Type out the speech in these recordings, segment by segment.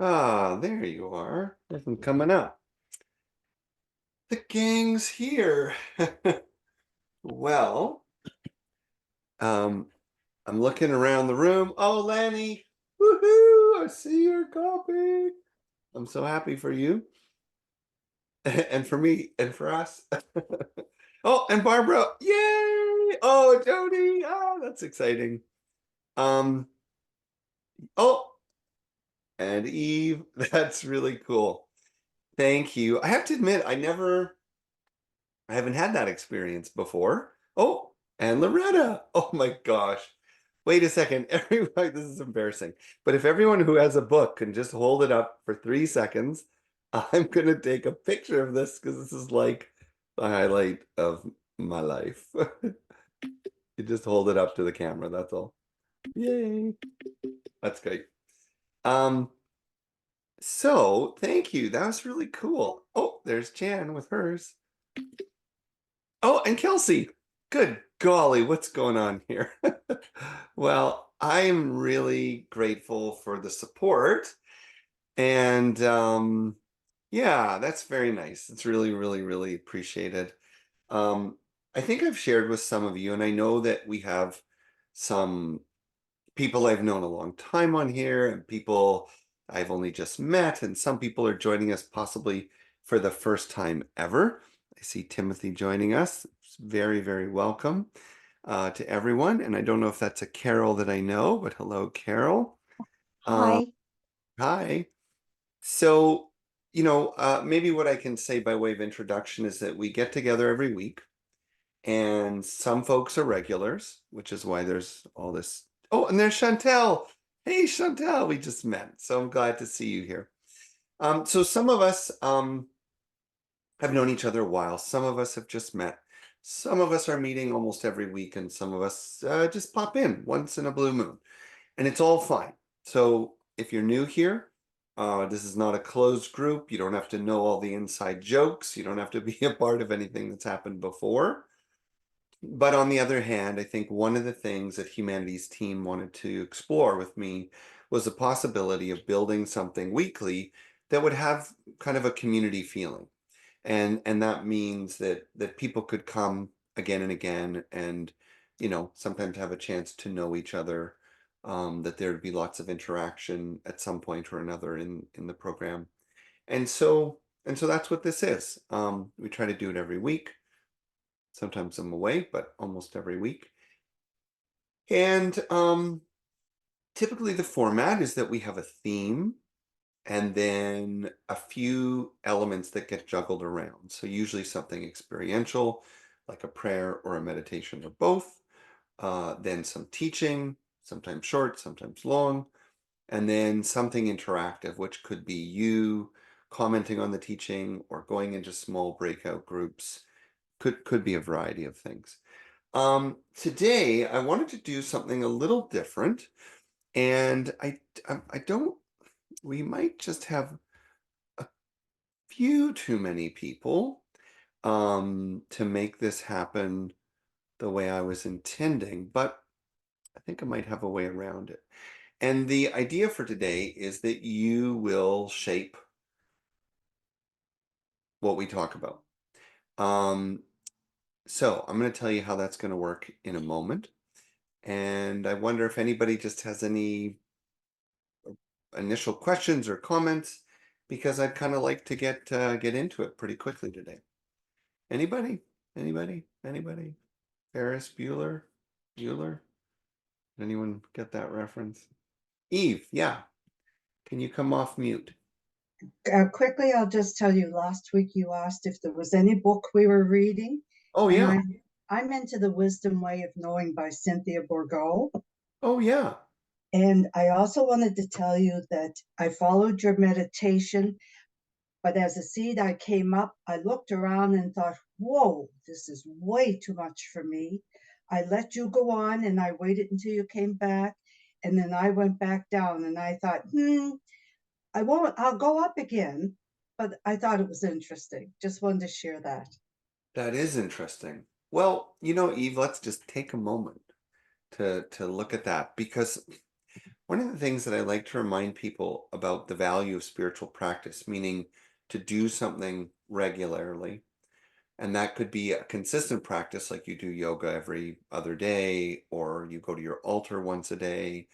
Ah, there you are. Nothing coming up. The gang's here. Well, um, I'm looking around the room. Oh, Lanny, woohoo! I see your copy. I'm so happy for you and for me and for us. Oh, and Barbara, yay! Oh, Jody, that's exciting. Um, oh, and Eve, that's really cool. Thank you. I have to admit, I haven't had that experience before. Oh, and Loretta. Oh my gosh. Wait a second. Everybody, this is embarrassing. But if everyone who has a book can just hold it up for 3 seconds, I'm going to take a picture of this because this is like the highlight of my life. You just hold it up to the camera. That's all. Yay. That's great. Um, so thank you. That was really cool. Oh, there's Jan with hers. Oh, and Kelsey. Good golly, what's going on here? Well, I'm really grateful for the support. And yeah, that's very nice. It's really, really, really appreciated. Um, I think I've shared with some of you, and I know that we have some people I've known a long time on here and people I've only just met, and some people are joining us possibly for the first time ever. I see Timothy joining us. It's very, very welcome to everyone. And I don't know if that's a Carol that I know, but hello, Carol. Um, Hi. hi. So, maybe what I can say by way of introduction is that we get together every week, and some folks are regulars, which is why there's all this. Oh, and there's Chantel. Hey, Chantel, we just met. So I'm glad to see you here. So some of us have known each other a while. Some of us have just met. Some of us are meeting almost every week, and some of us just pop in once in a blue moon. And it's all fine. So if you're new here, this is not a closed group. You don't have to know all the inside jokes. You don't have to be a part of anything that's happened before. But on the other hand, I think one of the things that Humanities team wanted to explore with me was the possibility of building something weekly that would have kind of a community feeling. And that means that people could come again and again and sometimes have a chance to know each other, that there'd be lots of interaction at some point or another in the program. And so that's what this is. We try to do it every week. Sometimes I'm away, but almost every week. And typically the format is that we have a theme and then a few elements that get juggled around. So usually something experiential, like a prayer or a meditation or both. Then some teaching, sometimes short, sometimes long, and then something interactive, which could be you commenting on the teaching or going into small breakout groups. Could be a variety of things. Today I wanted to do something a little different, and I don't. We might just have a few too many people to make this happen the way I was intending, but I think I might have a way around it. And the idea for today is that you will shape what we talk about. Um, so I'm going to tell you how that's going to work in a moment. And I wonder if anybody just has any initial questions or comments, because I'd kind of like to get into it pretty quickly today. Anybody? Anybody? Anybody? Ferris Bueller? Bueller? Did anyone get that reference? Eve, yeah. Can you come off mute? Quickly, I'll just tell you, last week you asked if there was any book we were reading, Oh and yeah. I'm into The Wisdom Way of Knowing by Cynthia Bourgeau. Oh yeah. And I also wanted to tell you that I followed your meditation, but as a seed I came up, I looked around and thought, whoa, this is way too much for me. I let you go on and I waited until you came back, and then I went back down and I thought, I won't, I'll go up again, but I thought it was interesting. Just wanted to share that. That is interesting. Well, Eve, let's just take a moment to look at that, because One of the things that I like to remind people about the value of spiritual practice, meaning to do something regularly, and that could be a consistent practice, like you do yoga every other day, or you go to your altar once a day,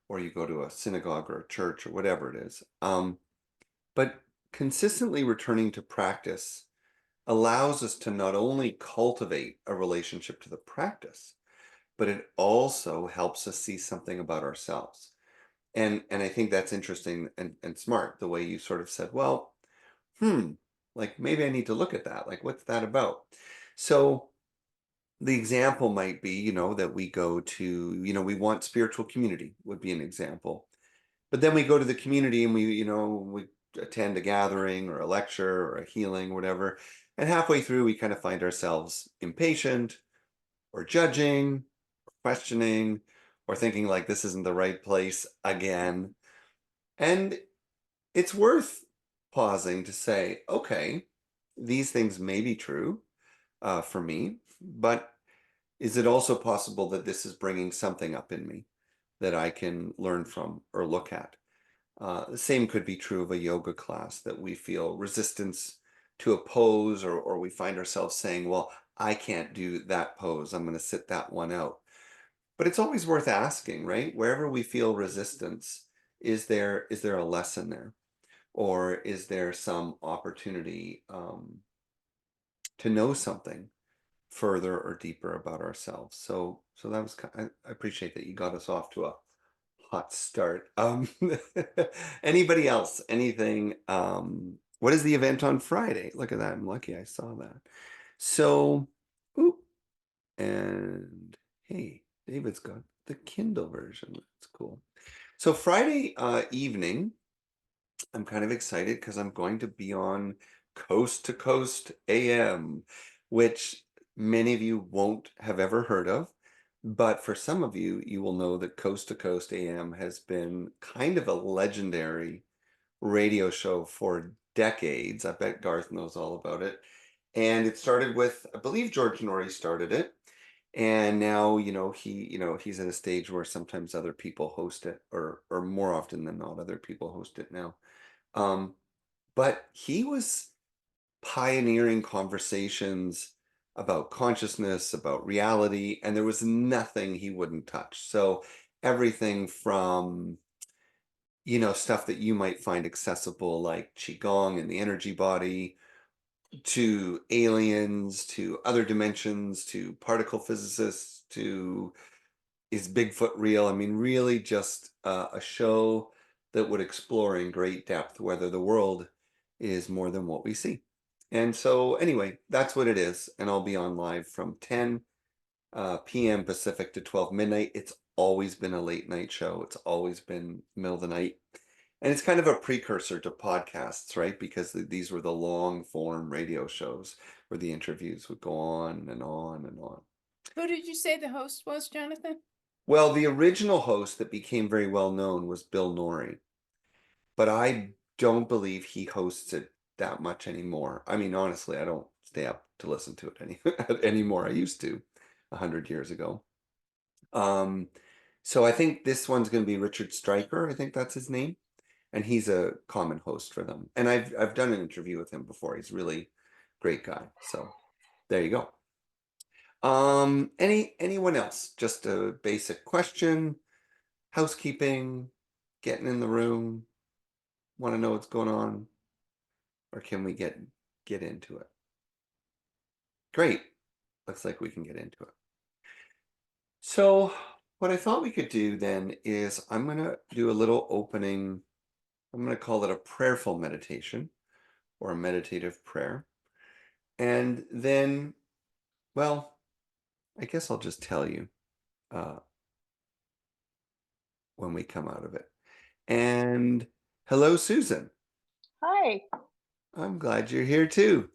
or you go to a synagogue or a church or whatever it is. But consistently returning to practice allows us to not only cultivate a relationship to the practice, but it also helps us see something about ourselves. And I think that's interesting and smart, the way you sort of said, well, hmm, like maybe I need to look at that. Like, what's that about? So the example might be, that we go to, we want spiritual community would be an example. But then we go to the community and we attend a gathering or a lecture or a healing, whatever. And halfway through, we kind of find ourselves impatient or judging, or questioning, or thinking like this isn't the right place again. And it's worth pausing to say, okay, these things may be true for me, but is it also possible that this is bringing something up in me that I can learn from or look at? The same could be true of a yoga class, that we feel resistance to a pose, or we find ourselves saying, well, I can't do that pose. I'm going to sit that one out. But it's always worth asking, right? Wherever we feel resistance, is there a lesson there? Or is there some opportunity to know something further or deeper about ourselves? So that was I appreciate that you got us off to a hot start. Anybody else? Anything? What is the event on Friday? Look at that. I'm lucky I saw that. So, ooh, and hey, David's got the Kindle version. That's cool. So Friday evening, I'm kind of excited because I'm going to be on Coast to Coast AM, which many of you won't have ever heard of. But for some of you, you will know that Coast to Coast AM has been kind of a legendary radio show for decades. I bet Garth knows all about it. And it started with, I believe George Norrie started it. And now, he's at a stage where sometimes other people host it, or more often than not, other people host it now. Um, but he was pioneering conversations about consciousness, about reality, and there was nothing he wouldn't touch. So everything from, stuff that you might find accessible, like Qigong and the energy body, to aliens, to other dimensions, to particle physicists, to is Bigfoot real? I mean, really just a show that would explore in great depth whether the world is more than what we see. And so, anyway, that's what it is. And I'll be on live from 10 p.m. Pacific to 12 midnight. It's always been a late night show, it's always been middle of the night. And it's kind of a precursor to podcasts, right? Because these were the long form radio shows where the interviews would go on and on and on. Who did you say the host was, Jonathan? Well, the original host that became very well known was Bill Norrie, but I don't believe he hosts it that much anymore. I mean, honestly, I don't stay up to listen to it anymore. I used to 100 years ago. Um, so I think this one's going to be Richard Stryker. I think that's his name, and he's a common host for them. And I've done an interview with him before. He's really great guy. So there you go. Anyone else? Just a basic question, housekeeping, getting in the room, want to know what's going on, or can we get into it? Great. Looks like we can get into it. So what I thought we could do then is I'm going to do a little opening. I'm going to call it a prayerful meditation or a meditative prayer. And then, well, I guess I'll just tell you uh, when we come out of it. And hello, Susan. Hi, I'm glad you're here too.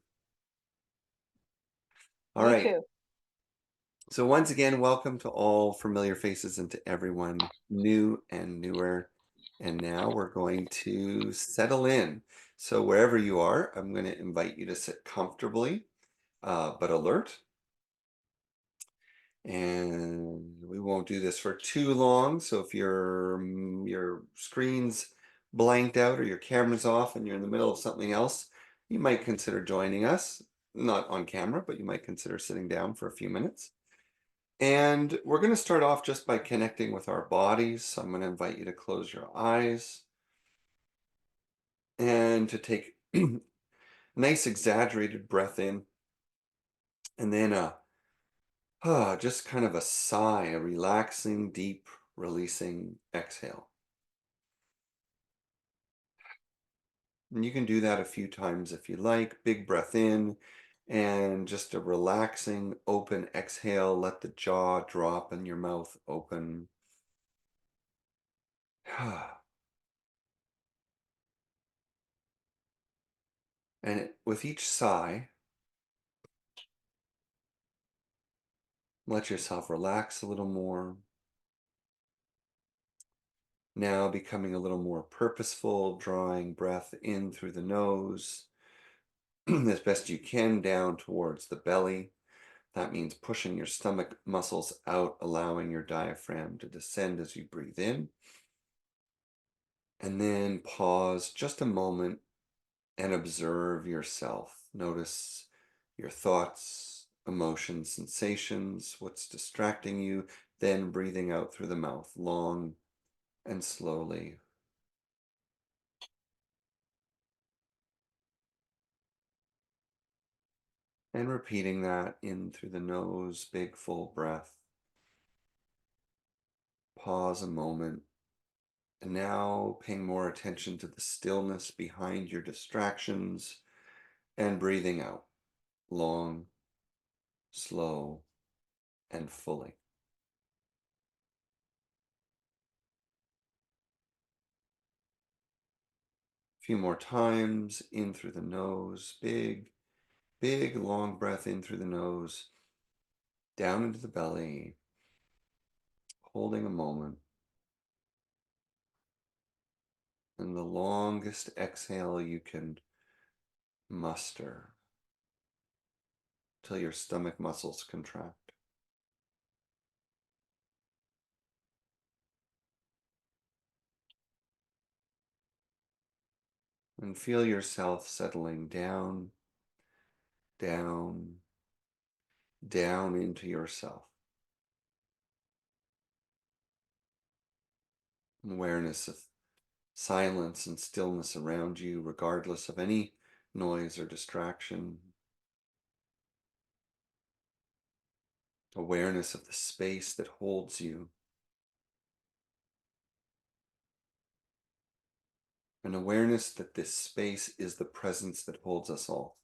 All me right. too. So once again, welcome to all familiar faces and to everyone new and newer. And now we're going to settle in. So wherever you are, I'm going to invite you to sit comfortably, but alert. And we won't do this for too long. So if your screen's blanked out or your camera's off and you're in the middle of something else, you might consider joining us. Not on camera, but you might consider sitting down for a few minutes. And we're going to start off just by connecting with our bodies. So I'm going to invite you to close your eyes and to take a nice exaggerated breath in, and then just kind of a sigh, a relaxing, deep, releasing exhale. And you can do that a few times if you like. Big breath in and just a relaxing, open exhale. Let the jaw drop and your mouth open. And with each sigh, let yourself relax a little more. Now becoming a little more purposeful, drawing breath in through the nose as best you can down towards the belly. That means pushing your stomach muscles out, allowing your diaphragm to descend as you breathe in. And then pause just a moment and observe yourself. Notice your thoughts, emotions, sensations, what's distracting you, then breathing out through the mouth, long and slowly. And repeating that in through the nose, big full breath. Pause a moment. And now paying more attention to the stillness behind your distractions and breathing out, long, slow, and fully. A few more times, in through the nose, big, big, long breath in through the nose, down into the belly, holding a moment. And the longest exhale you can muster till your stomach muscles contract. And feel yourself settling down, down, down into yourself. Awareness of silence and stillness around you, regardless of any noise or distraction. Awareness of the space that holds you. An awareness that this space is the presence that holds us all.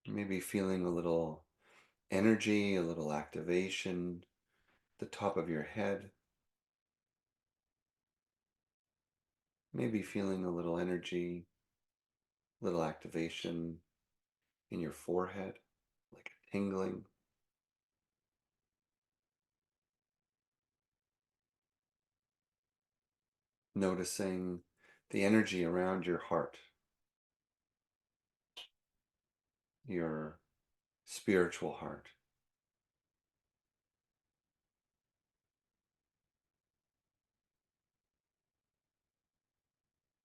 Maybe feeling a little energy, a little activation, the top of your head. Maybe feeling a little energy, little activation in your forehead, like a tingling. Noticing the energy around your heart, your spiritual heart.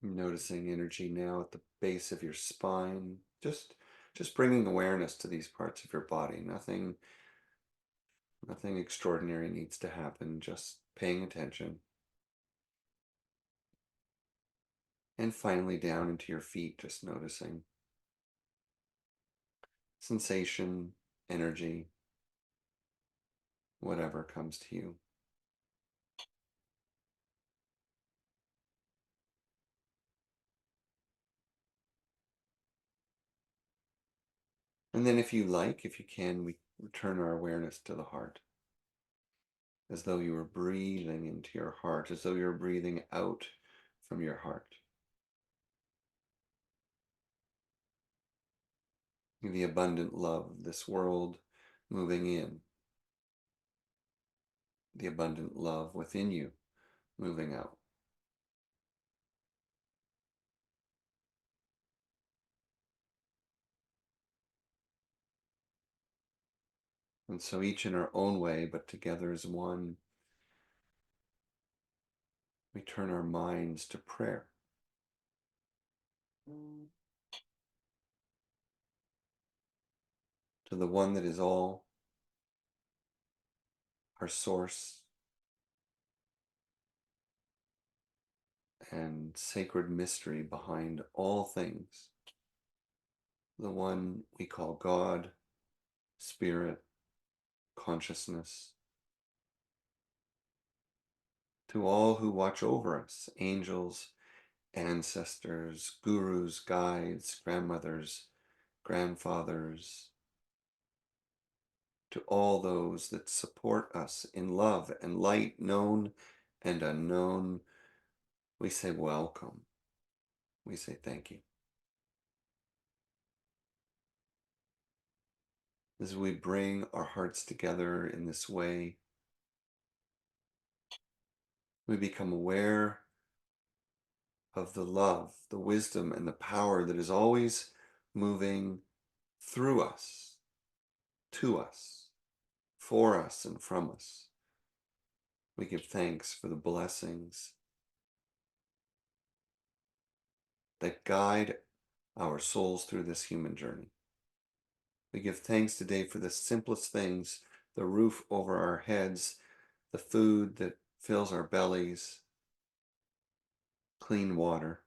Noticing energy now at the base of your spine, just bringing awareness to these parts of your body. Nothing extraordinary needs to happen, just paying attention. And finally down into your feet, just noticing sensation, energy, whatever comes to you. And then if you like, if you can, we return our awareness to the heart, as though you were breathing into your heart, as though you were breathing out from your heart. The abundant love of this world moving in, the abundant love within you moving out. And so each in our own way, but together as one, we turn our minds to prayer. To the one that is all, our source and sacred mystery behind all things. The one we call God, Spirit, consciousness. To all who watch over us, angels, ancestors, gurus, guides, grandmothers, grandfathers, to all those that support us in love and light, known and unknown, we say welcome. We say thank you. As we bring our hearts together in this way, we become aware of the love, the wisdom, and the power that is always moving through us, to us, for us, and from us. We give thanks for the blessings that guide our souls through this human journey. We give thanks today for the simplest things, the roof over our heads, the food that fills our bellies, clean water,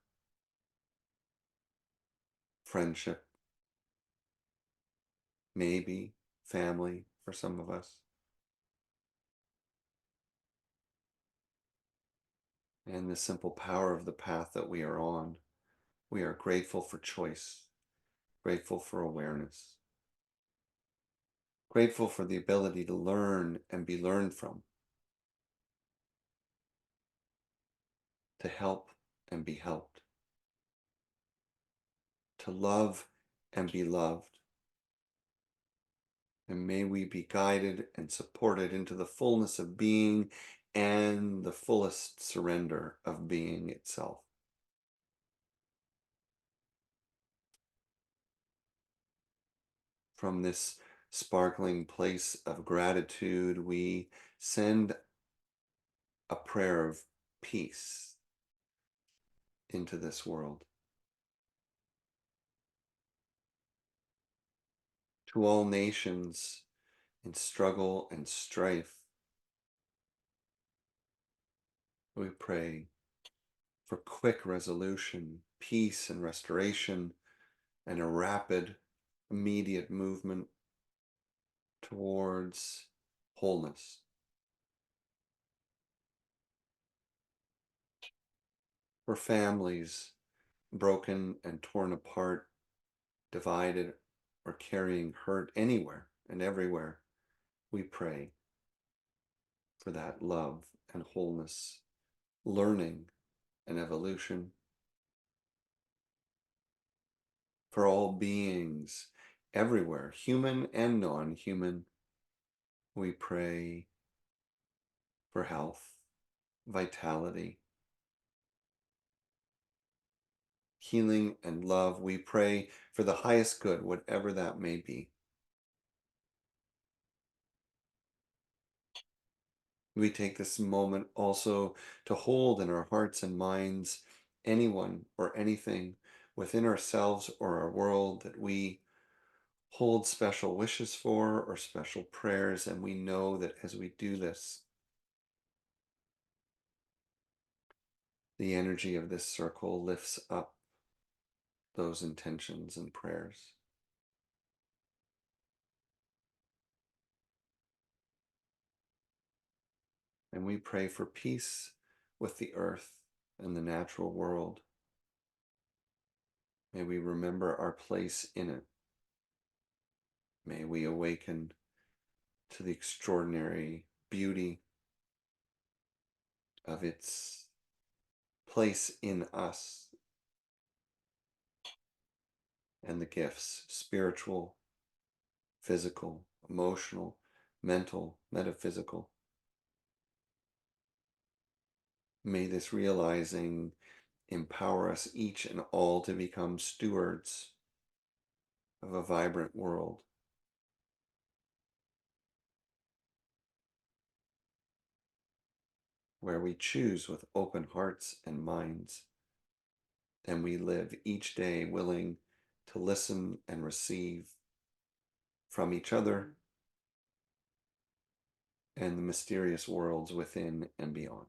friendship, maybe family for some of us, and the simple power of the path that we are on. We are grateful for choice, grateful for awareness, grateful for the ability to learn and be learned from, to help and be helped, to love and be loved. And may we be guided and supported into the fullness of being and the fullest surrender of being itself. From this sparkling place of gratitude, we send a prayer of peace into this world. To all nations in struggle and strife, we pray for quick resolution, peace and restoration, and a rapid, immediate movement towards wholeness. For families broken and torn apart, divided, or carrying hurt anywhere and everywhere, we pray for that love and wholeness, learning and evolution. For all beings everywhere, human and non-human, we pray for health, vitality, healing, and love. We pray for the highest good, whatever that may be. We take this moment also to hold in our hearts and minds anyone or anything within ourselves or our world that we hold special wishes for or special prayers, and we know that as we do this, the energy of this circle lifts up those intentions and prayers. And we pray for peace with the earth and the natural world. May we remember our place in it. May we awaken to the extraordinary beauty of its place in us and the gifts, spiritual, physical, emotional, mental, metaphysical. May this realizing empower us each and all to become stewards of a vibrant world. where we choose with open hearts and minds, and we live each day willing to listen and receive from each other and the mysterious worlds within and beyond.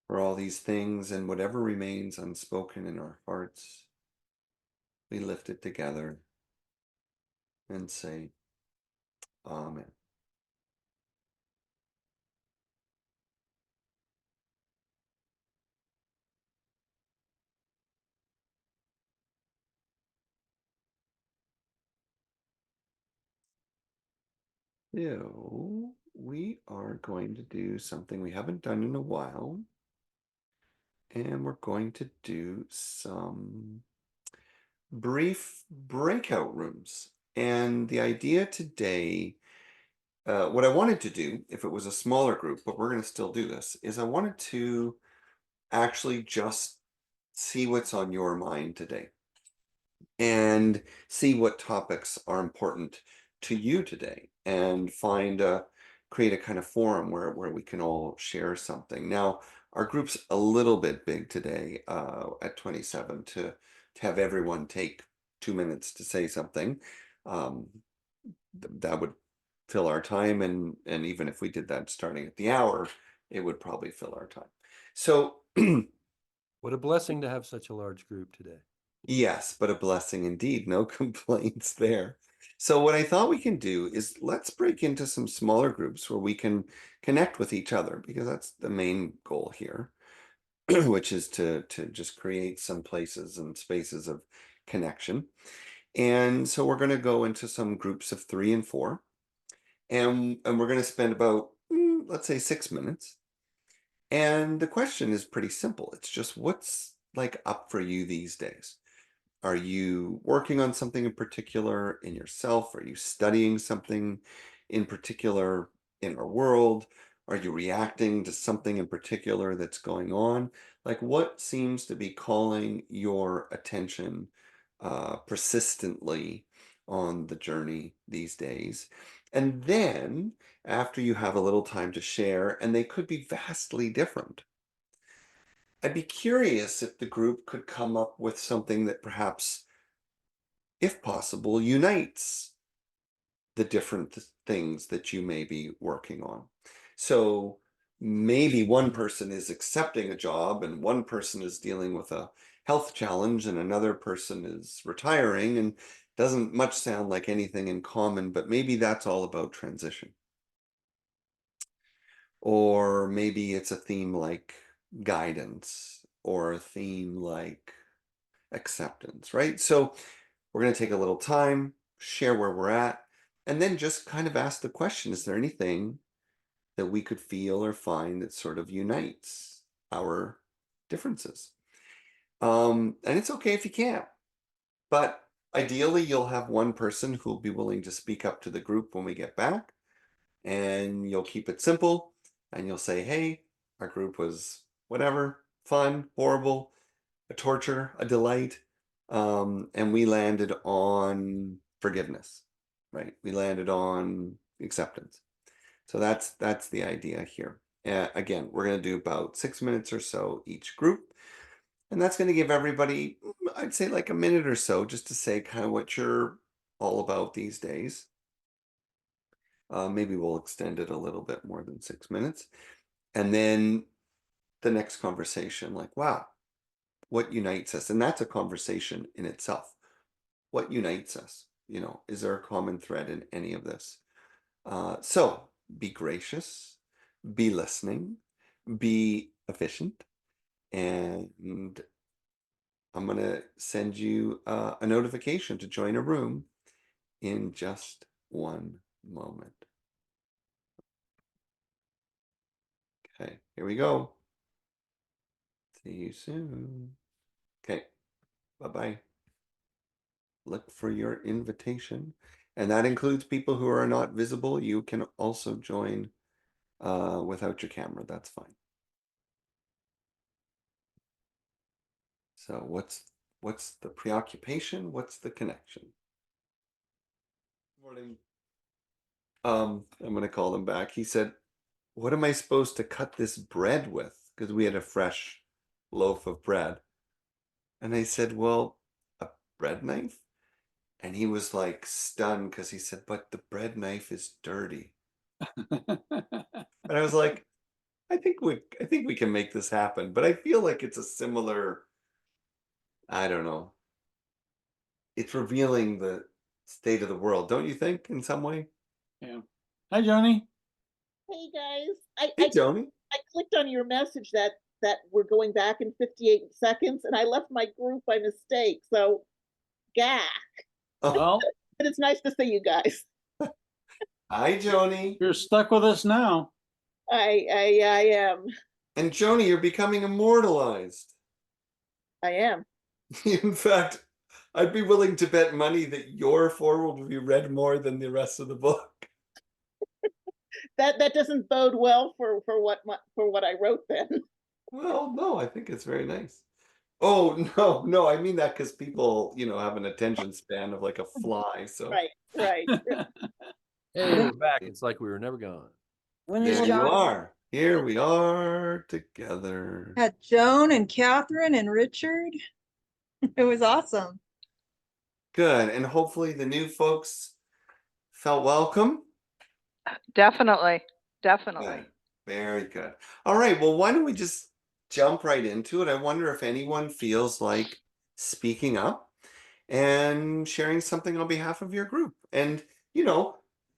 For all these things and whatever remains unspoken in our hearts, we lift it together and say, Amen. So we are going to do something we haven't done in a while, and we're going to do some brief breakout rooms. And the idea today, what I wanted to do, if it was a smaller group, but we're going to still do this, is I wanted to actually just see what's on your mind today and see what topics are important to you today and create a kind of forum where we can all share something. Now, our group's a little bit big today at 27 to have everyone take 2 minutes to say something. Um, that would fill our time, and even if we did that starting at the hour, it would probably fill our time. So What a blessing to have such a large group today. yes, but a blessing indeed. No complaints there. So what I thought we can do is let's break into some smaller groups where we can connect with each other, because that's the main goal here, which is to just create some places and spaces of connection. And so we're going to go into some groups of 3 and 4, and we're going to spend about let's say 6 minutes. And the question is pretty simple. It's just what's like up for you these days? Are you working on something in particular in yourself? Are you studying something in particular in our world? Are you reacting to something in particular that's going on? Like, what seems to be calling your attention persistently on the journey these days? And then, after you have a little time to share, and they could be vastly different, I'd be curious if the group could come up with something that perhaps, if possible, unites the different things that you may be working on. So maybe one person is accepting a job and one person is dealing with a health challenge and another person is retiring, and doesn't much sound like anything in common, but maybe that's all about transition. Or maybe it's a theme like guidance or a theme like acceptance, right? So we're going to take a little time, share where we're at, and then just kind of ask the question, is there anything that we could feel or find that sort of unites our differences? And it's okay if you can't, but ideally you'll have one person who'll be willing to speak up to the group when we get back, and you'll keep it simple, and you'll say, hey, our group was whatever, fun, horrible, a torture, a delight. And we landed on forgiveness, right? We landed on acceptance. So that's the idea here. Again, we're going to do about 6 minutes or so each group. And that's going to give everybody, I'd say like a minute or so, just to say kind of what you're all about these days. Maybe we'll extend it a little bit more than 6 minutes. And then the next conversation, like, wow, what unites us? And that's a conversation in itself. What unites us? You know, is there a common thread in any of this? So be gracious, be listening, be efficient, and I'm going to send you a notification to join a room in just one moment. Okay, here we go. See you soon. Okay, bye-bye. Look for your invitation. And that includes people who are not visible. You can also join without your camera. That's fine. So what's the preoccupation? What's the connection? morning, I'm gonna call them back. He said, "What am I supposed to cut this bread with?" Because we had a fresh loaf of bread. And I said, "Well, a bread knife?" And he was like stunned because he said, "But the bread knife is dirty." And I was like, I think we can make this happen. But I feel like it's a similar, I don't know. It's revealing the state of the world, don't you think, in some way? Yeah. Hi, Joni. Hey guys, I, Hey, I Joni. I clicked on your message that we're going back in 58 seconds, and I left my group by mistake. So, gah. Oh, Well, But it's nice to see you guys. hi, Joni. you're stuck with us now. I am. And Joni, you're becoming immortalized. I am. In fact, I'd be willing to bet money that your foreword will be read more than the rest of the book. That doesn't bode well for what I wrote then. Well, no, I think it's very nice. Oh, no, no, I mean that because people, have an attention span of like a fly. So Right, right. Hey, we're back. It's like we were never gone. When there is you John? are. Here we are together. Had Joan and Catherine and Richard. It was awesome. Good. And hopefully the new folks felt welcome. Definitely. Definitely. Good. Very good. All right. Well, why don't we just jump right into it? I wonder if anyone feels like speaking up and sharing something on behalf of your group. And,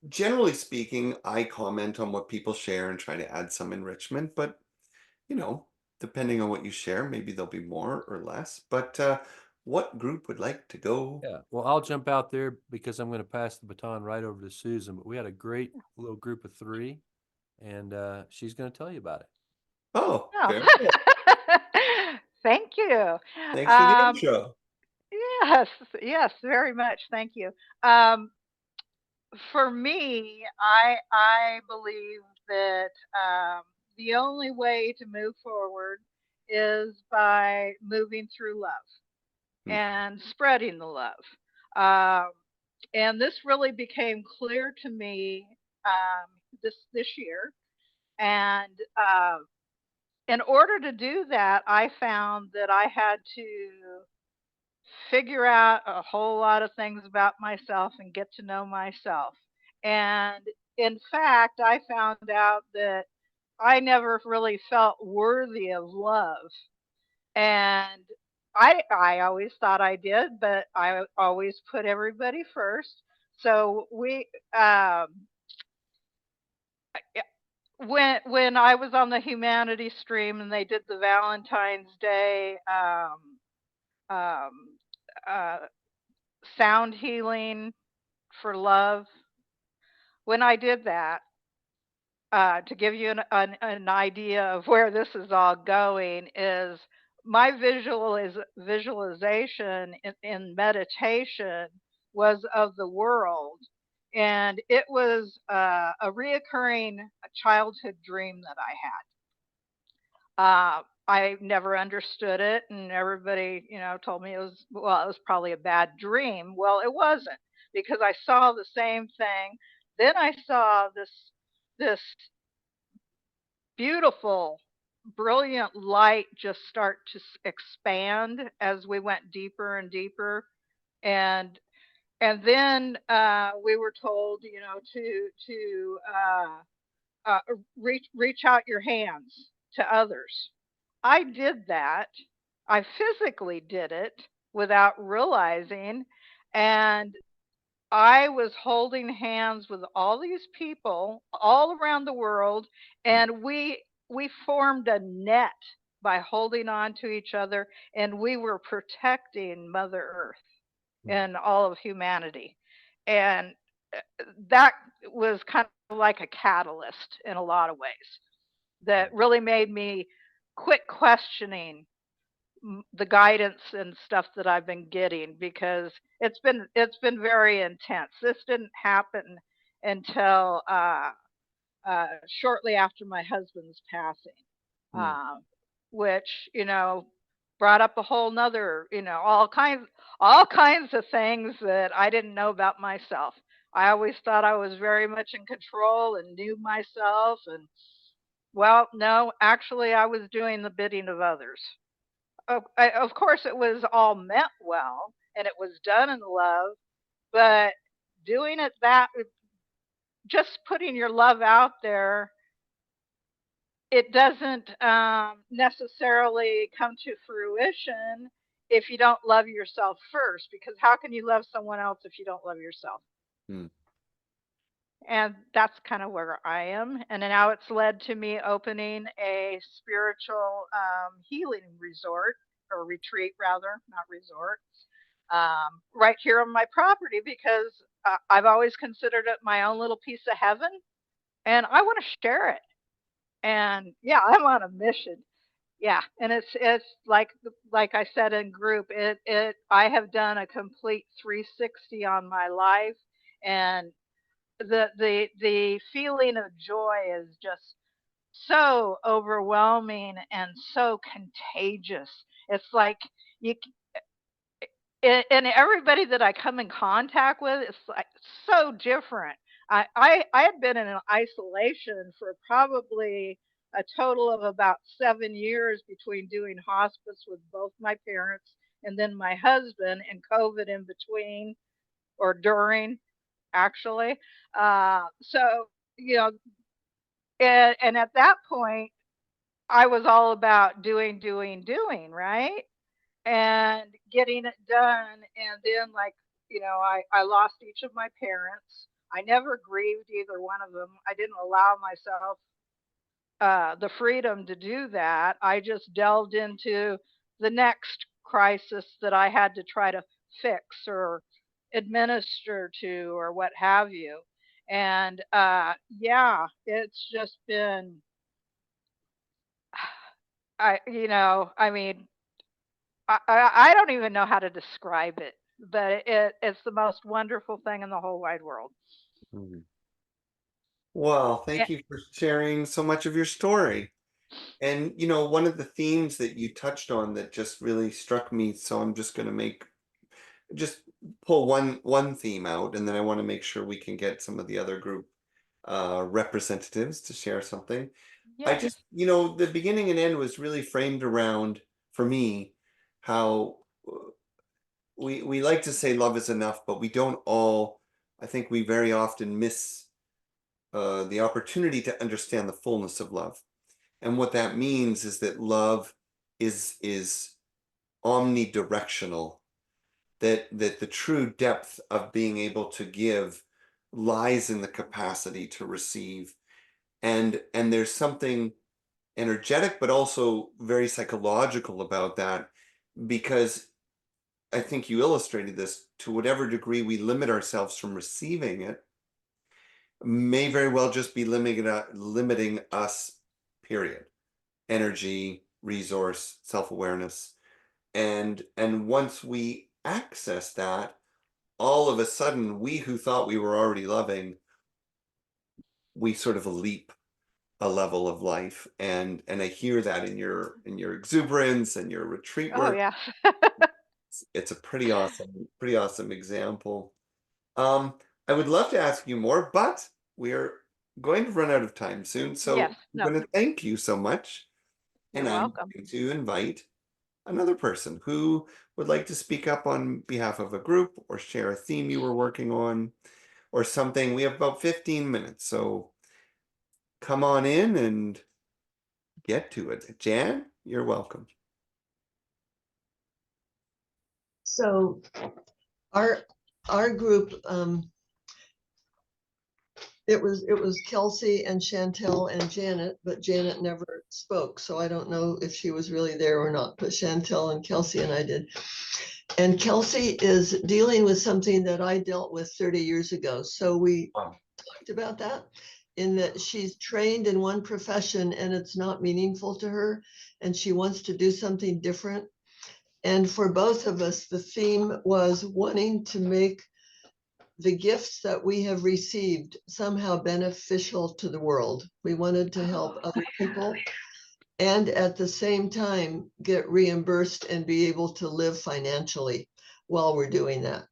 generally speaking, I comment on what people share and try to add some enrichment, but, you know, depending on what you share, maybe there'll be more or less. But what group would like to go? Yeah. Well, I'll jump out there because I'm going to pass the baton right over to Susan. But we had a great little group of 3, and she's going to tell you about it. Oh, Oh. very good. Thank you. Thanks for the intro. Yes, yes, very much. Thank you. Um, for me, I believe that the only way to move forward is by moving through love and spreading the love. Um, and this really became clear to me this year. And in order to do that, I found that I had to figure out a whole lot of things about myself and get to know myself. And in fact, I found out that I never really felt worthy of love. And I always thought I did, but I always put everybody first. So um when I was on the humanity stream and they did the Valentine's Day um uh sound healing for love, when I did that, to give you an idea of where this is all going, is my visualization in meditation was of the world, and it was a reoccurring childhood dream that I had. I never understood it, and everybody, told me it was probably a bad dream. Well, it wasn't, because I saw the same thing. Then I saw this beautiful, brilliant light just start to expand as we went deeper and deeper, and then we were told, to reach out your hands to others. I did that. I physically did it without realizing. And I was holding hands with all these people all around the world. And we formed a net by holding on to each other. And we were protecting Mother Earth and all of humanity. And that was kind of like a catalyst in a lot of ways that really made me quit questioning the guidance and stuff that I've been getting, because it's been very intense. This didn't happen until shortly after my husband's passing, uh, which brought up a whole nother, all kinds of things that I didn't know about myself. I always thought I was very much in control and knew myself. And well, no, actually, I was doing the bidding of others. Of course, it was all meant well and it was done in love, but doing it that just putting your love out there, it doesn't necessarily come to fruition if you don't love yourself first, because how can you love someone else if you don't love yourself? Hmm. And that's kind of where I am. And now it's led to me opening a spiritual healing resort, or retreat rather, not resort, right here on my property, because I've always considered it my own little piece of heaven and I want to share it. And yeah, I'm on a mission. Yeah, and it's like I said in group, it I have done a complete 360 on my life, and the feeling of joy is just so overwhelming and so contagious. It's like you and everybody that I come in contact with is like so different. I had been in an isolation for probably a total of about 7 years between doing hospice with both my parents and then my husband, and COVID in between or during, actually. So, you know, and at that point, I was all about doing, right? And getting it done. And then, like, I lost each of my parents. I never grieved either one of them. I didn't allow myself the freedom to do that. I just delved into the next crisis that I had to try to fix or administer to or what have you. And yeah, it's just been, I mean, I don't even know how to describe it, but it's the most wonderful thing in the whole wide world. Mhm. Well, Yeah. thank you for sharing so much of your story. And one of the themes that you touched on that just really struck me, so I'm just going to just pull one theme out, and then I want to make sure we can get some of the other group representatives to share something. I Yes. just, the beginning and end was really framed around, for me, how we like to say love is enough, but we don't all. I think we very often miss the opportunity to understand the fullness of love. And what that means is that love is omnidirectional, that the true depth of being able to give lies in the capacity to receive. And there's something energetic but also very psychological about that, because I think you illustrated this, to whatever degree we limit ourselves from receiving it may very well just be limiting us, period. Energy, resource, self-awareness. And once we access that, all of a sudden, we who thought we were already loving, we sort of leap a level of life. And I hear that in your exuberance and your retreat Oh, work. yeah. It's a pretty awesome example. Um, I would love to ask you more, but we're going to run out of time soon. Yes. So I'm No, going to thank you so much. you're And I'm welcome. going to invite another person who would like to speak up on behalf of a group or share a theme you were working on or something. We have about 15 minutes, so come on in and get to it. Jan, you're welcome. So our group, it was Kelsey and Chantel and Janet, but Janet never spoke, so I don't know if she was really there or not, but Chantel and Kelsey and I did. And Kelsey is dealing with something that I dealt with 30 years ago. So we talked about that, in that she's trained in one profession and it's not meaningful to her, and she wants to do something different. And for both of us, the theme was wanting to make the gifts that we have received somehow beneficial to the world. We wanted to help other people and at the same time get reimbursed and be able to live financially while we're doing that.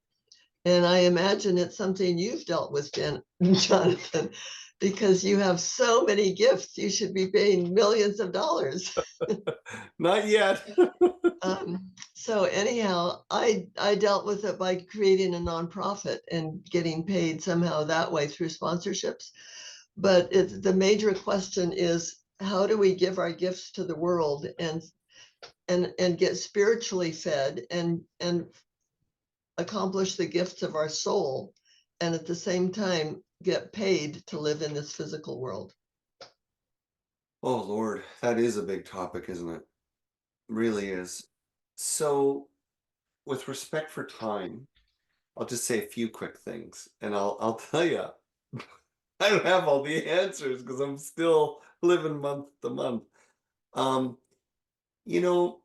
And I imagine it's something you've dealt with, Jonathan, because you have so many gifts. You should be paying millions of dollars. Not yet. So anyhow, I dealt with it by creating a nonprofit and getting paid somehow that way through sponsorships. But the major question is, how do we give our gifts to the world and get spiritually fed and accomplish the gifts of our soul, and at the same time get paid to live in this physical world? Oh Lord, that is a big topic, isn't it? Really is. So, with respect for time, I'll just say a few quick things, and I'll tell you, I don't have all the answers because I'm still living month to month. Um, you know,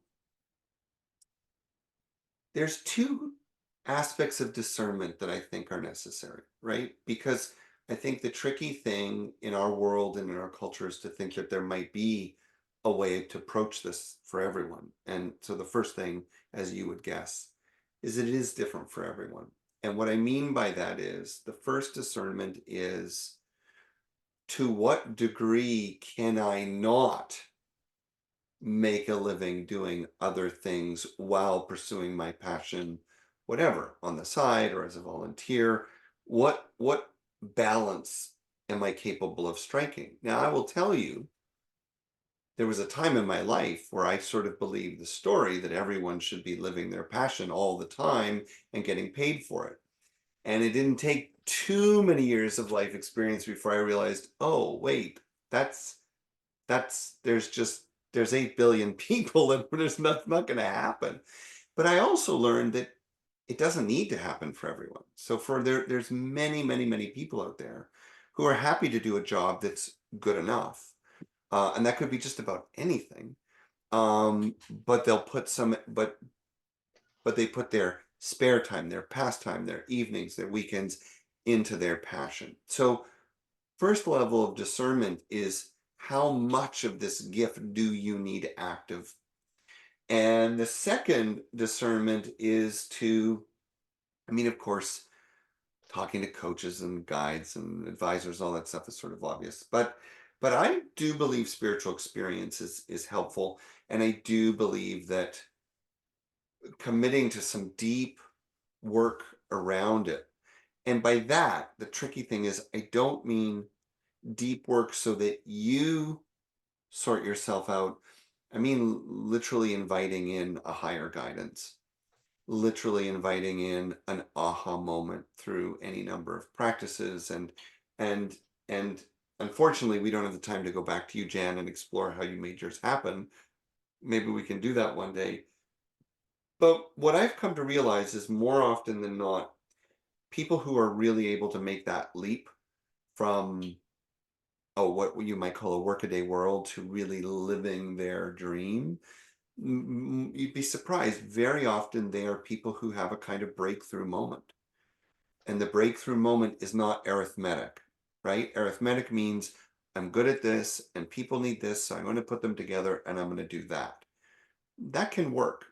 there's two aspects of discernment that I think are necessary, right? Because I think the tricky thing in our world and in our culture is to think that there might be a way to approach this for everyone. And so the first thing, as you would guess, is it is different for everyone. And what I mean by that is the first discernment is, to what degree can I not make a living doing other things while pursuing my passion, whatever, on the side or as a volunteer? What balance am I capable of striking? Now, I will tell you, there was a time in my life where I sort of believed the story that everyone should be living their passion all the time and getting paid for it. And it didn't take too many years of life experience before I realized, oh, wait, that's there's 8 billion people and there's not going to happen. But I also learned that it doesn't need to happen for everyone. So there's many people out there who are happy to do a job that's good enough. And that could be just about anything. But they'll put some, but they put their spare time, their pastime, their evenings, their weekends into their passion. So first level of discernment is, how much of this gift do you need active? And the second discernment is I mean, of course, talking to coaches and guides and advisors, all that stuff is sort of obvious. But I do believe spiritual experience is helpful. And I do believe that committing to some deep work around it. And by that, the tricky thing is, I don't mean deep work so that you sort yourself out. I mean, literally inviting in a higher guidance, literally inviting in an aha moment through any number of practices. And, and unfortunately, we don't have the time to go back to you, Jan, and explore how you made yours happen. Maybe we can do that one day. But what I've come to realize is, more often than not, people who are really able to make that leap from, oh, what you might call a workaday world to really living their dream, you'd be surprised. Very often they are people who have a kind of breakthrough moment. And the breakthrough moment is not arithmetic, right? Arithmetic means, I'm good at this and people need this, so I'm going to put them together and I'm going to do that. That can work.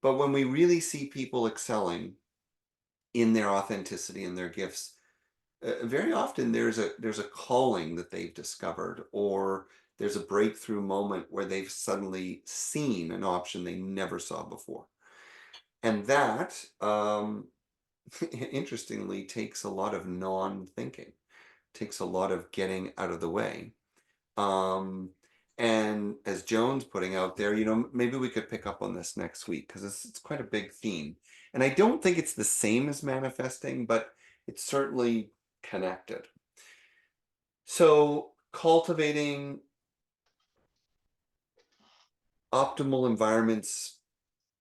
But when we really see people excelling in their authenticity and their gifts, very often there's a calling that they've discovered, or there's a breakthrough moment where they've suddenly seen an option they never saw before. And that, interestingly, takes a lot of non-thinking, takes a lot of getting out of the way. And as Joan's putting out there, maybe we could pick up on this next week, because it's quite a big theme. And I don't think it's the same as manifesting, but it's certainly connected. So cultivating optimal environments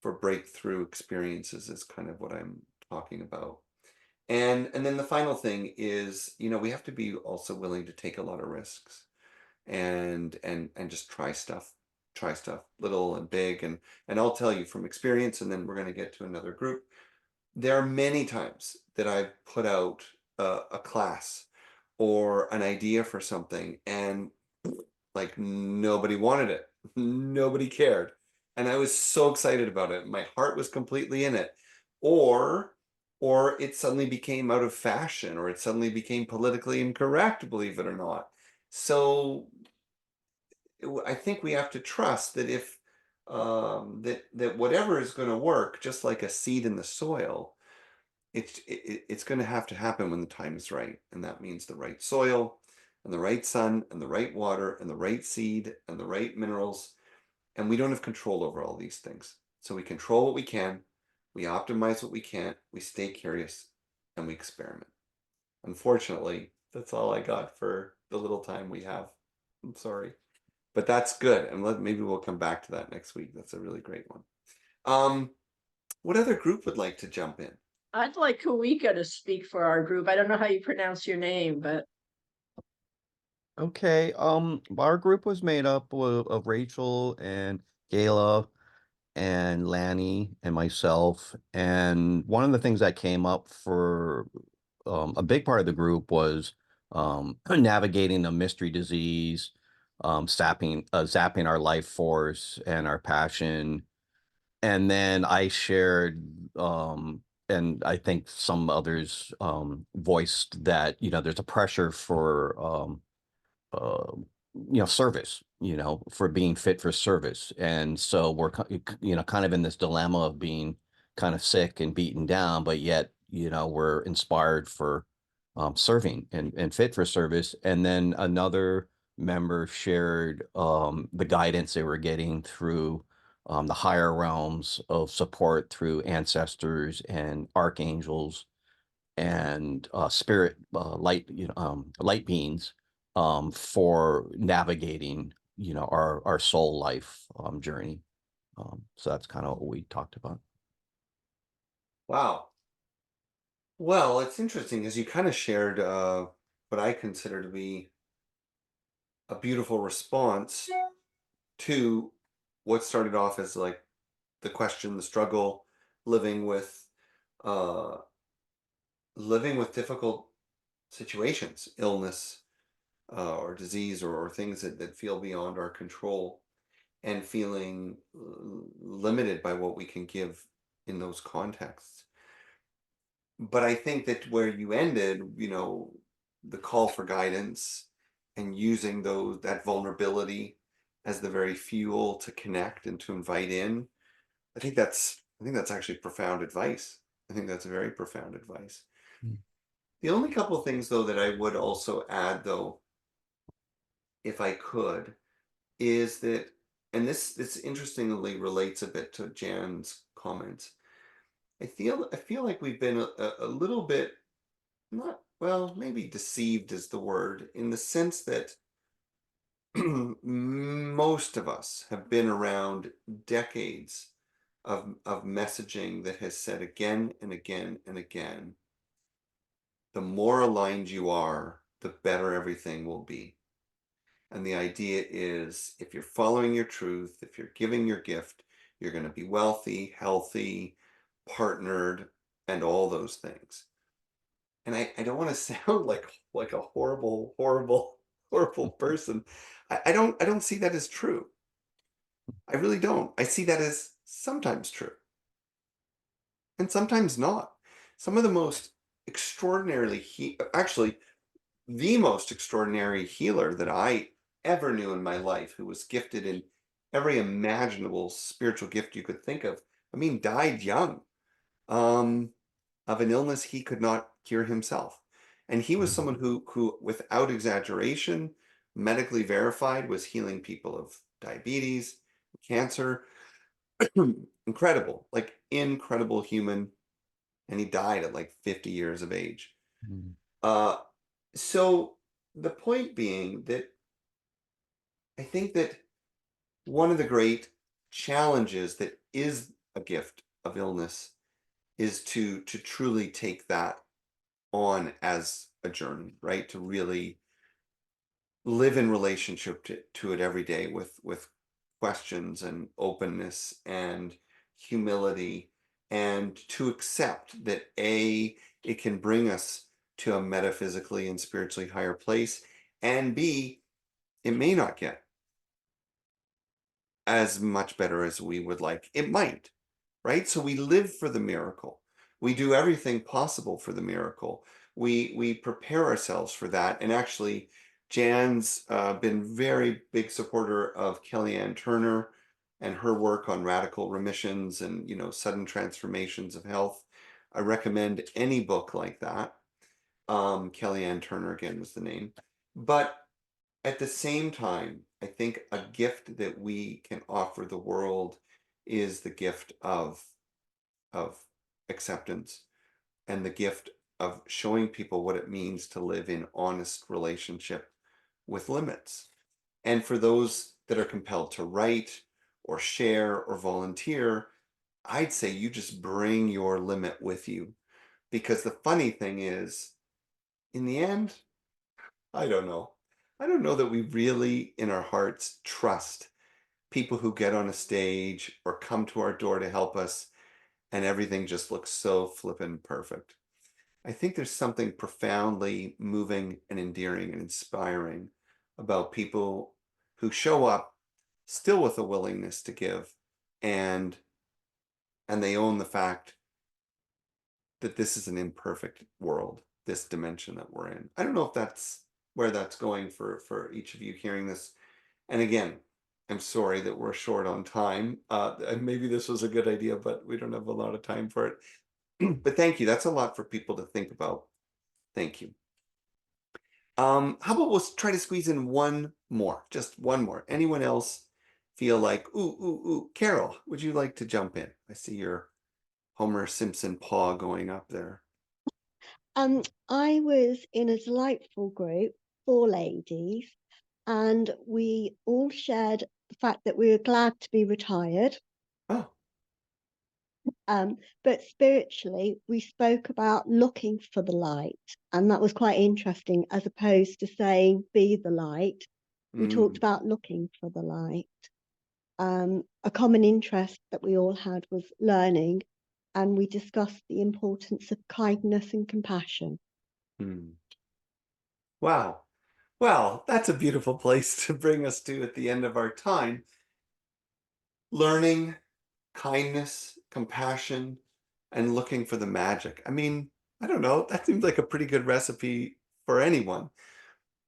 for breakthrough experiences is kind of what I'm talking about. And then the final thing is, we have to be also willing to take a lot of risks and just try stuff, little and big. And I'll tell you from experience, and then we're going to get to another group. There are many times that I've put out a class or an idea for something, and like nobody wanted it, nobody cared, and I was so excited about it. My heart was completely in it. Or or it suddenly became out of fashion, or it suddenly became politically incorrect, believe it or not. So I think we have to trust that if that whatever is going to work, just like a seed in the soil, it's going to happen when the time is right, and that means the right soil, and the right sun, and the right water, and the right seed, and the right minerals. And we don't have control over all these things. So we control what we can, we optimize what we can't, we stay curious, and we experiment. Unfortunately, that's all I got for the little time we have. I'm sorry. But that's good. And maybe we'll come back to that next week. That's a really great one. What other group would like to jump in? I'd like Kawika to speak for our group. I don't know how you pronounce your name, but Okay, our group was made up of Rachel and Gayla and Lanny and myself. And one of the things that came up for a big part of the group was navigating a mystery disease, zapping our life force and our passion. And then I shared, and I think some others voiced that, there's a pressure for uh, service, for being fit for service. And so we're, kind of in this dilemma of being kind of sick and beaten down, but yet, we're inspired for serving and fit for service. And then another member shared the guidance they were getting through the higher realms of support through ancestors and archangels and spirit light beings for navigating our soul life journey. So that's kind of what we talked about. Wow. Well, it's interesting because you kind of shared what I consider to be a beautiful response to what started off as like the question, the struggle, living with uh, living with difficult situations, illness, or disease, or things that feel beyond our control, and feeling limited by what we can give in those contexts. But I think that where you ended, the call for guidance and using that vulnerability as the very fuel to connect and to invite in, I think that's actually profound advice. I think that's very profound advice. The only couple of things though that I would also add though, if I could, is that, and this interestingly relates a bit to Jan's comments. I feel like we've been a little bit, not, well, maybe deceived is the word, in the sense that most of us have been around decades of messaging that has said again and again and again, the more aligned you are, the better everything will be. And the idea is, if you're following your truth, if you're giving your gift, you're going to be wealthy, healthy, partnered, and all those things. And I don't want to sound like a horrible, horrible, horrible person. I don't see that as true. I really don't. I see that as sometimes true and sometimes not. Some of the most actually, the most extraordinary healer that I ever knew in my life, who was gifted in every imaginable spiritual gift you could think of, I mean, died young, of an illness he could not cure himself. And he was someone who, without exaggeration, medically verified, was healing people of diabetes, cancer. Incredible, like incredible human. And he died at like 50 years of age. Uh, so the point being that I think that one of the great challenges that is a gift of illness is to truly take that on as a journey, right? To really live in relationship to it every day with questions and openness and humility, and to accept that it can bring us to a metaphysically and spiritually higher place, and B, it may not get as much better as we would like. It might, right? So we live for the miracle. We do everything possible for the miracle. We prepare ourselves for that. And actually, Jan's been very big supporter of Kellyanne Turner and her work on radical remissions and, you know, sudden transformations of health. I recommend any book like that. Kellyanne Turner again was the name. But at the same time, I think a gift that we can offer the world is the gift of acceptance and the gift of showing people what it means to live in honest relationship with limits. And for those that are compelled to write or share or volunteer, I'd say you just bring your limit with you. Because the funny thing is, in the end, I don't know. I don't know that we really, in our hearts, trust people who get on a stage or come to our door to help us and everything just looks so flippin' perfect. I think there's something profoundly moving and endearing and inspiring about people who show up still with a willingness to give and they own the fact that this is an imperfect world, this dimension that we're in. I don't know if that's where that's going for each of you hearing this. And again, I'm sorry that we're short on time. And maybe this was a good idea, but we don't have a lot of time for it. But thank you. That's a lot for people to think about. Thank you. How about we'll try to squeeze in one more, just one more. Anyone else feel like, ooh, Carol, would you like to jump in? I see your Homer Simpson paw going up there. I was in a delightful group, 4 ladies, and we all shared the fact that we were glad to be retired. Oh. But spiritually, we spoke about looking for the light, and that was quite interesting, as opposed to saying, be the light. We talked about looking for the light. A common interest that we all had was learning, and we discussed the importance of kindness and compassion. Wow. Well, that's a beautiful place to bring us to at the end of our time. Learning, kindness, compassion, and looking for the magic. I mean, I don't know, that seems like a pretty good recipe for anyone.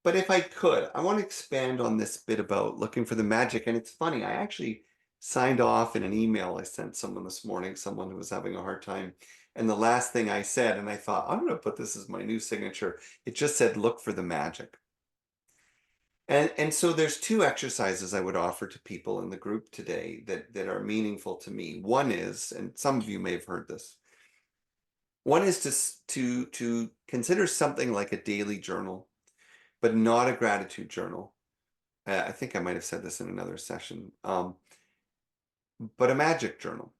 But if I could, I want to expand on this bit about looking for the magic. And it's funny, I actually signed off in an email I sent someone this morning, someone who was having a hard time. And the last thing I said, and I thought, I'm going to put this as my new signature, it just said, look for the magic. And so there's two exercises I would offer to people in the group today that are meaningful to me. One is, and some of you may have heard this, one is to consider something like a daily journal, but not a gratitude journal. I think I might have said this in another session, but a magic journal.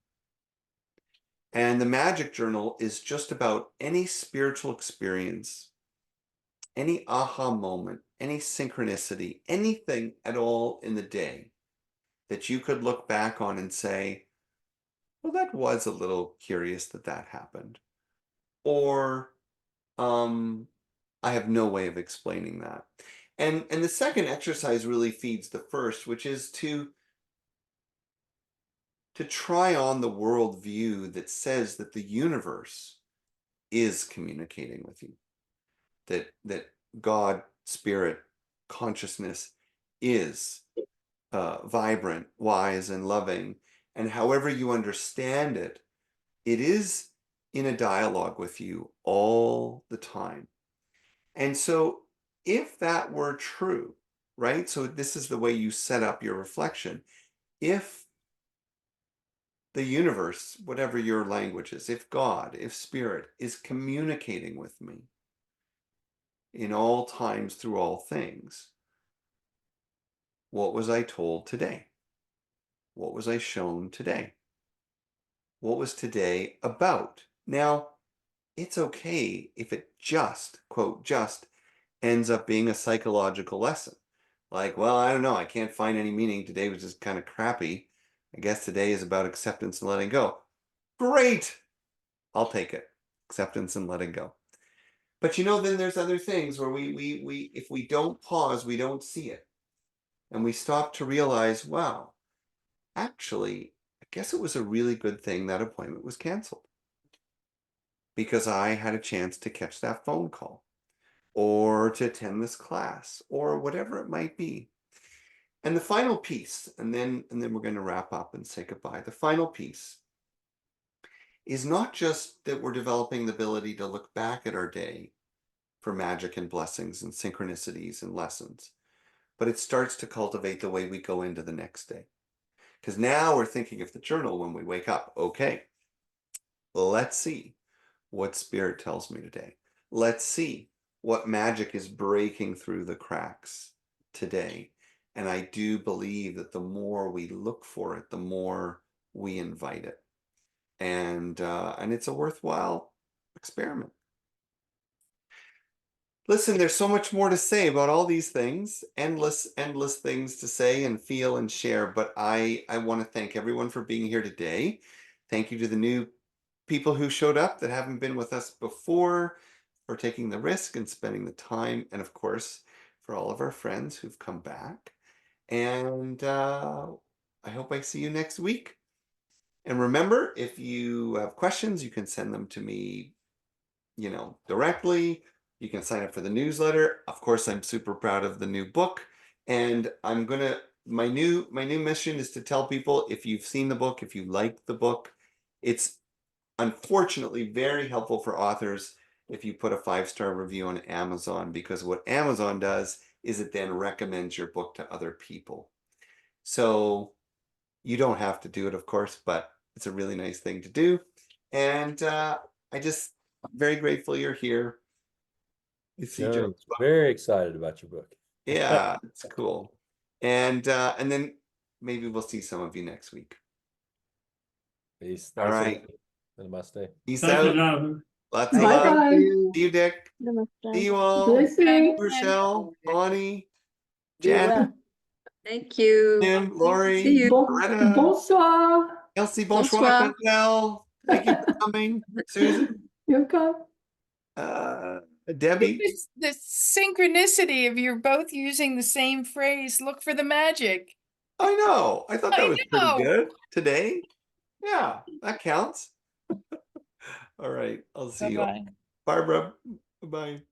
And the magic journal is just about any spiritual experience, any aha moment, any synchronicity, anything at all in the day that you could look back on and say, well, that was a little curious that that happened. Or, I have no way of explaining that. And the second exercise really feeds the first, which is to try on the worldview that says that the universe is communicating with you, that God, spirit, consciousness is vibrant, wise, and loving. And however you understand it, it is in a dialogue with you all the time. And so if that were true, right? So this is the way you set up your reflection. If the universe, whatever your language is, if God, if spirit is communicating with me in all times through all things, what was I told today? What was I shown today? What was today about? Now, it's okay if it just, quote, just ends up being a psychological lesson. Like, well, I don't know, I can't find any meaning. Today was just kind of crappy. I guess today is about acceptance and letting go. Great! I'll take it. Acceptance and letting go. But you know, then there's other things where we if we don't pause, we don't see it. And we stop to realize, wow, actually, I guess it was a really good thing that appointment was canceled. because I had a chance to catch that phone call or to attend this class or whatever it might be. And the final piece, and then we're going to wrap up and say goodbye. The final piece is not just that we're developing the ability to look back at our day for magic and blessings and synchronicities and lessons, but it starts to cultivate the way we go into the next day. Because now we're thinking of the journal when we wake up. Okay, let's see what spirit tells me today. Let's see what magic is breaking through the cracks today. And I do believe that the more we look for it, the more we invite it. And it's a worthwhile experiment. Listen, there's so much more to say about all these things, endless things to say and feel and share. But I want to thank everyone for being here today. Thank you to the new people who showed up that haven't been with us before, for taking the risk and spending the time. And of course, for all of our friends who've come back. And I hope I see you next week. And remember, if you have questions, you can send them to me, directly. You can sign up for the newsletter. Of course, I'm super proud of the new book. And my new mission is to tell people, if you've seen the book, if you like the book, it's unfortunately very helpful for authors if you put a 5-star review on Amazon, because what Amazon does is it then recommends your book to other people. So you don't have to do it, of course, but it's a really nice thing to do. And I'm very grateful you're here. You see, Joe. Johnny's very excited about your book. Yeah, it's cool. And then maybe we'll see some of you next week. Peace. All Thanks, right. everybody. Namaste. Peace Thank you, out. Jonathan. Lots of Bye love. bye. See you, Dick. Namaste. See you all. Blessing. Rochelle, Bonnie, Be Jan, well. Thank you. Tim, Lori, See you. Loretta, Bonsoir. Elsie, bonsoir, Bonsoir. Chantel. Thank you for coming. Susan, You're welcome. Debbie. It's the synchronicity of you're both using the same phrase, look for the magic. I know. I thought that I was pretty know. good today. Yeah, that counts. All right. I'll see you. Bye-bye. Barbara. Bye.